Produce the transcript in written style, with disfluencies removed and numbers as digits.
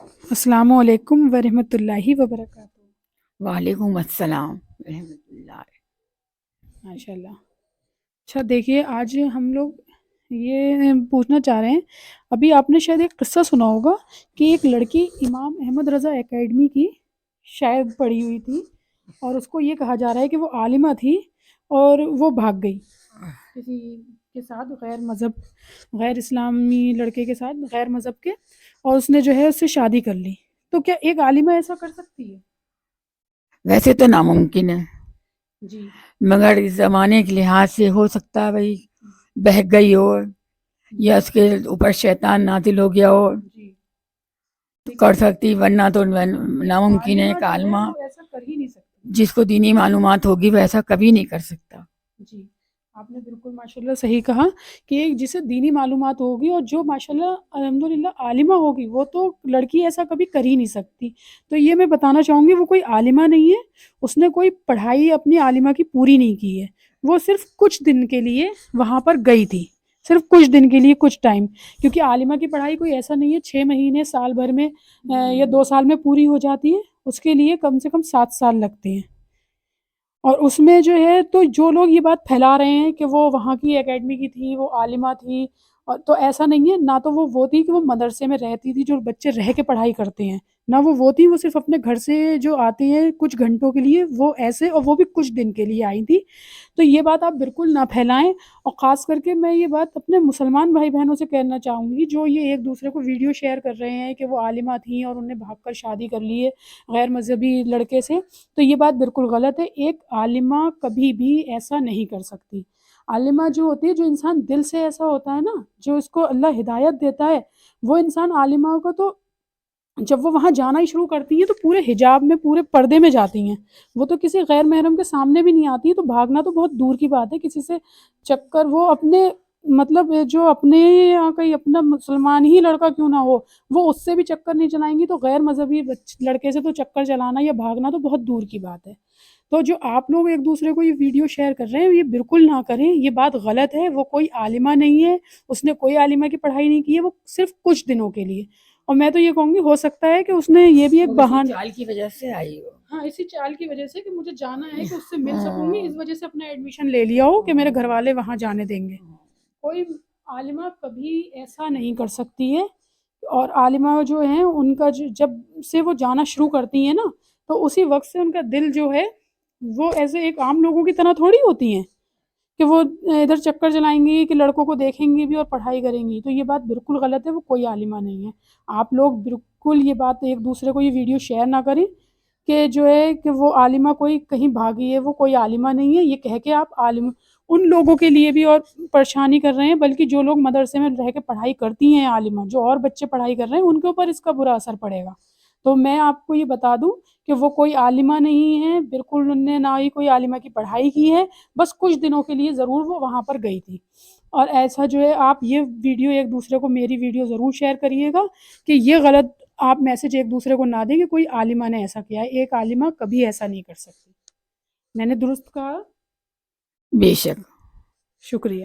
السلام علیکم ورحمۃ اللہ وبرکاتہ۔ وعلیکم السلام رحمۃ اللہ۔ ماشاء اللہ۔ اچھا دیکھیے، آج ہم لوگ یہ پوچھنا چاہ رہے ہیں، ابھی آپ نے شاید ایک قصہ سنا ہوگا کہ ایک لڑکی امام احمد رضا اکیڈمی کی شاید پڑھی ہوئی تھی، اور اس کو یہ کہا جا رہا ہے کہ وہ عالمہ تھی اور وہ بھاگ گئی کسی کے ساتھ، غیر اسلامی لڑکے کے ساتھ، غیر مذہب کے، اور اس نے جو ہے اس سے شادی کر لی۔ تو کیا ایک عالمہ ایسا کر سکتی ہے؟ ویسے تو ناممکن ہے، جی مگر اس زمانے کے لحاظ سے ہو سکتا ہے بھائی بہک گئی ہو، یا اس کے اوپر شیطان نازل ہو گیا ہو جی تو کر سکتی، ورنہ تو ناممکن ہے۔ ایک عالمہ وہ ایسا کر ہی نہیں سکتی۔ جس کو دینی معلومات ہوگی وہ ایسا کبھی نہیں کر سکتا۔ جی آپ نے بالکل ماشاءاللہ صحیح کہا کہ جسے دینی معلومات ہوگی اور جو ماشاءاللہ الحمدللہ عالمہ ہوگی، وہ تو لڑکی ایسا کبھی کر ہی نہیں سکتی۔ تو یہ میں بتانا چاہوں گی، وہ کوئی عالمہ نہیں ہے، اس نے کوئی پڑھائی اپنی عالمہ کی پوری نہیں کی ہے، وہ صرف کچھ دن کے لیے وہاں پر گئی تھی، صرف کچھ دن کے لیے، کچھ ٹائم، کیونکہ عالمہ کی پڑھائی کوئی ایسا نہیں ہے 6 مہینے سال بھر میں یا 2 سال میں پوری ہو جاتی ہے، اس کے لیے کم سے کم 7 سال لگتے ہیں۔ اور اس میں جو ہے، تو جو لوگ یہ بات پھیلا رہے ہیں کہ وہ وہاں کی اکیڈمی کی تھی، وہ عالمہ تھی، تو ایسا نہیں ہے، نہ تو وہ تھی کہ وہ مدرسے میں رہتی تھی جو بچے رہ کے پڑھائی کرتے ہیں، نہ وہ تھی، وہ صرف اپنے گھر سے جو آتی ہیں کچھ گھنٹوں کے لیے، وہ ایسے، اور وہ بھی کچھ دن کے لیے آئی تھی۔ تو یہ بات آپ بالکل نہ پھیلائیں، اور خاص کر کے میں یہ بات اپنے مسلمان بھائی بہنوں سے کہنا چاہوں گی جو یہ ایک دوسرے کو ویڈیو شیئر کر رہے ہیں کہ وہ عالمہ تھیں اور انہوں نے بھاگ کر شادی کر لی ہے غیر مذہبی لڑکے سے، تو یہ بات بالکل غلط ہے۔ ایک عالمہ کبھی بھی ایسا نہیں کر سکتی۔ عالمہ جو ہوتی ہے، جو انسان دل سے ایسا ہوتا ہے نا، جو اس کو اللہ ہدایت دیتا ہے، وہ انسان عالمہ کا، تو جب وہ وہاں جانا ہی شروع کرتی ہیں تو پورے حجاب میں، پورے پردے میں جاتی ہیں، وہ تو کسی غیر محرم کے سامنے بھی نہیں آتی ہیں، تو بھاگنا تو بہت دور کی بات ہے کسی سے چکر، وہ اپنے مطلب جو اپنے یہاں کا ہی اپنا مسلمان ہی لڑکا کیوں نہ ہو، وہ اس سے بھی چکر نہیں چلائیں گی، تو غیر مذہبی لڑکے سے تو چکر چلانا یا بھاگنا تو بہت دور کی بات ہے۔ تو جو آپ لوگ ایک دوسرے کو یہ ویڈیو شیئر کر رہے ہیں، یہ بالکل نہ کریں، یہ بات غلط ہے۔ وہ کوئی عالمہ نہیں ہے، اس نے کوئی عالمہ کی پڑھائی نہیں کی ہے، وہ صرف کچھ دنوں کے لیے، اور میں تو یہ کہوں گی ہو سکتا ہے کہ اس نے یہ بھی ایک بہانہ، چال کی وجہ سے آئی ہو۔ ہاں اسی چال کی وجہ سے کہ مجھے جانا ہے کہ اس سے مل سکوں گی، اس وجہ سے اپنا ایڈمیشن لے لیا ہو کہ میرے گھر والے وہاں جانے دیں گے۔ کوئی عالمہ کبھی ایسا نہیں کر سکتی ہے، اور عالمہ جو ہیں ان کا جب سے وہ جانا شروع کرتی ہیں نا، تو اسی وقت سے ان کا دل جو ہے وہ ایسے ایک عام لوگوں کی طرح تھوڑی ہوتی ہیں کہ وہ ادھر چکر چلائیں گی کہ لڑکوں کو دیکھیں گی بھی اور پڑھائی کریں گی، تو یہ بات بالکل غلط ہے، وہ کوئی عالمہ نہیں ہے۔ آپ لوگ بالکل یہ بات ایک دوسرے کو یہ ویڈیو شیئر نہ کریں کہ جو ہے کہ وہ عالمہ کوئی کہیں بھاگی ہے، وہ کوئی عالمہ نہیں ہے، یہ کہہ کے آپ عالم ان لوگوں کے لیے بھی اور پریشانی کر رہے ہیں، بلکہ جو لوگ مدرسے میں رہ کے پڑھائی کرتی ہیں عالمہ، جو اور بچے پڑھائی کر رہے ہیں، ان کے اوپر اس کا برا اثر پڑے گا۔ تو میں آپ کو یہ بتا دوں کہ وہ کوئی عالمہ نہیں ہے، بالکل انہوں نے نہ ہی کوئی عالمہ کی پڑھائی کی ہے، بس کچھ دنوں کے لیے ضرور وہ وہاں پر گئی تھی۔ اور ایسا جو ہے، آپ یہ ویڈیو ایک دوسرے کو، میری ویڈیو ضرور شیئر کریے گا کہ یہ غلط آپ میسج ایک دوسرے کو نہ دیں کہ کوئی عالمہ نے ایسا کیا ہے، ایک عالمہ کبھی ایسا نہیں کر سکتی۔ میں نے درست کہا؟ بے شک۔ شکریہ۔